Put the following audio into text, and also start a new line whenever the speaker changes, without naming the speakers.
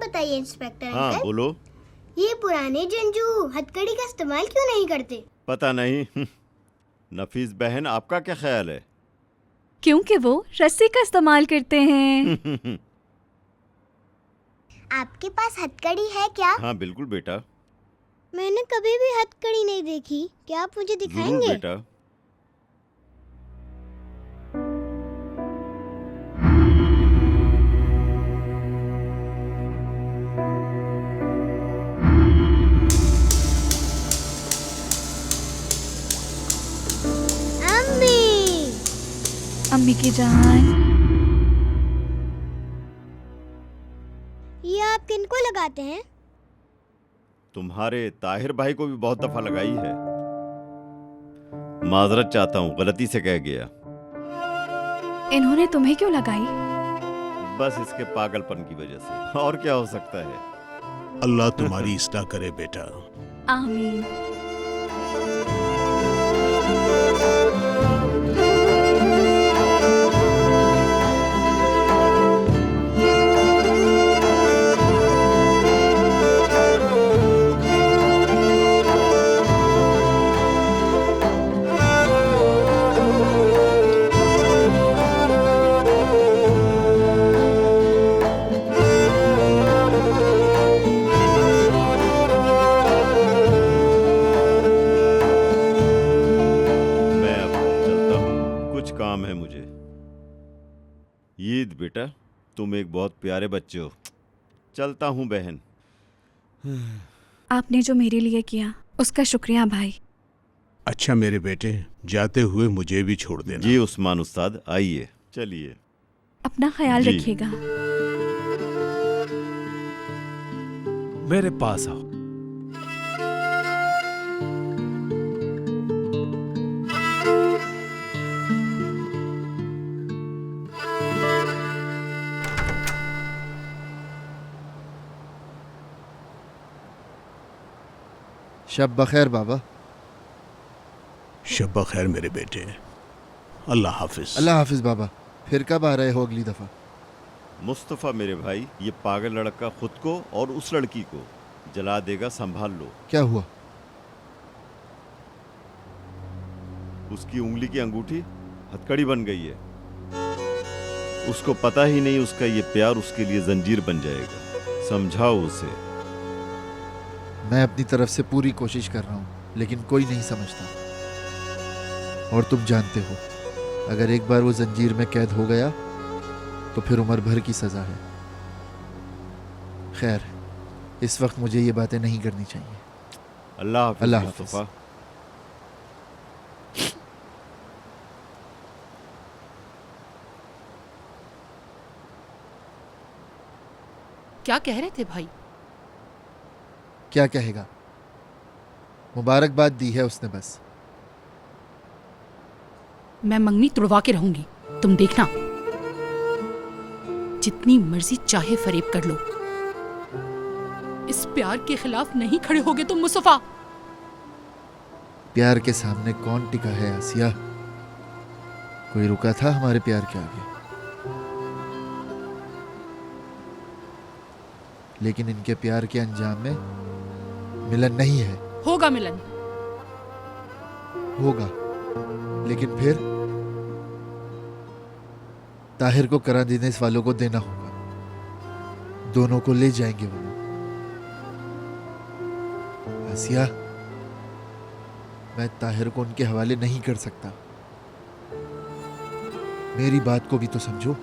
बताइए इंस्पेक्टर
हाँ
अंकल,
बोलो।
ये पुराने जंजू हथकड़ी का इस्तेमाल क्यों नहीं करते?
पता नहीं। नफीस बहन, आपका क्या ख्याल है?
क्योंकि वो रस्सी का इस्तेमाल करते हैं।
आपके पास हथकड़ी है क्या?
हाँ बिल्कुल बेटा।
मैंने कभी भी हथकड़ी नहीं देखी, क्या आप मुझे
जरूर
दिखाएंगे?
बेटा।
अम्मी,
अम्मी की जान,
ये आप किनको लगाते हैं?
तुम्हारे ताहिर भाई को भी बहुत दफा लगाई है। माजरत चाहता हूँ, गलती से कह गया।
इन्होंने तुम्हें क्यों लगाई?
बस इसके पागलपन की वजह से, और क्या हो सकता है।
अल्लाह तुम्हारी इस्लाह करे बेटा।
आमीन।
मैं अब चलता हूँ, कुछ काम है मुझे। ईद बेटा, तुम एक बहुत प्यारे बच्चे हो। चलता हूँ बहन।
आपने जो मेरे लिए किया उसका शुक्रिया भाई।
अच्छा मेरे बेटे, जाते हुए मुझे भी छोड़ देना।
जी उस्मान उस्ताद, आइए चलिए।
अपना ख्याल
जी।
रखिएगा।
मेरे पास आओ।
शब बखैर बाबा।
शब खैर मेरे बेटे, अल्लाह हाफिज।
अल्लाह हाफिज बाबा। फिर कब आ रहे हो अगली दफा?
मुस्तफ़ा मेरे भाई, ये पागल लड़का खुद को और उस लड़की को जला देगा, संभाल लो।
क्या हुआ?
उसकी उंगली की अंगूठी हथकड़ी बन गई है। उसको पता ही नहीं उसका ये प्यार उसके लिए जंजीर बन जाएगा। समझाओ उसे।
मैं अपनी तरफ से पूरी कोशिश कर रहा हूँ, लेकिन कोई नहीं समझता। और तुम जानते हो, अगर एक बार वो जंजीर में कैद हो गया तो फिर उम्र भर की सजा है। खैर, इस वक्त मुझे ये बातें नहीं करनी चाहिए।
अल्लाह हाफिज
अल्लाह हाफिज।
मुस्तफ़ा।
क्या कह रहे थे भाई?
क्या कहेगा, मुबारकबाद दी है उसने बस।
मैं मंगनी तुड़वा के रहूंगी, तुम देखना। जितनी मर्जी चाहे फरेब कर लो, इस प्यार के खिलाफ नहीं खड़े होगे तुम मुस्तफा।
प्यार के सामने कौन टिका है आसिया? कोई रुका था हमारे प्यार के आगे? लेकिन इनके प्यार के अंजाम में मिलन नहीं है।
होगा मिलन।
होगा, लेकिन फिर ताहिर को करा देने इस वालों को देना होगा। दोनों को ले जाएंगे वो। आसिया, मैं ताहिर को उनके हवाले नहीं कर सकता। मेरी बात को भी तो समझो।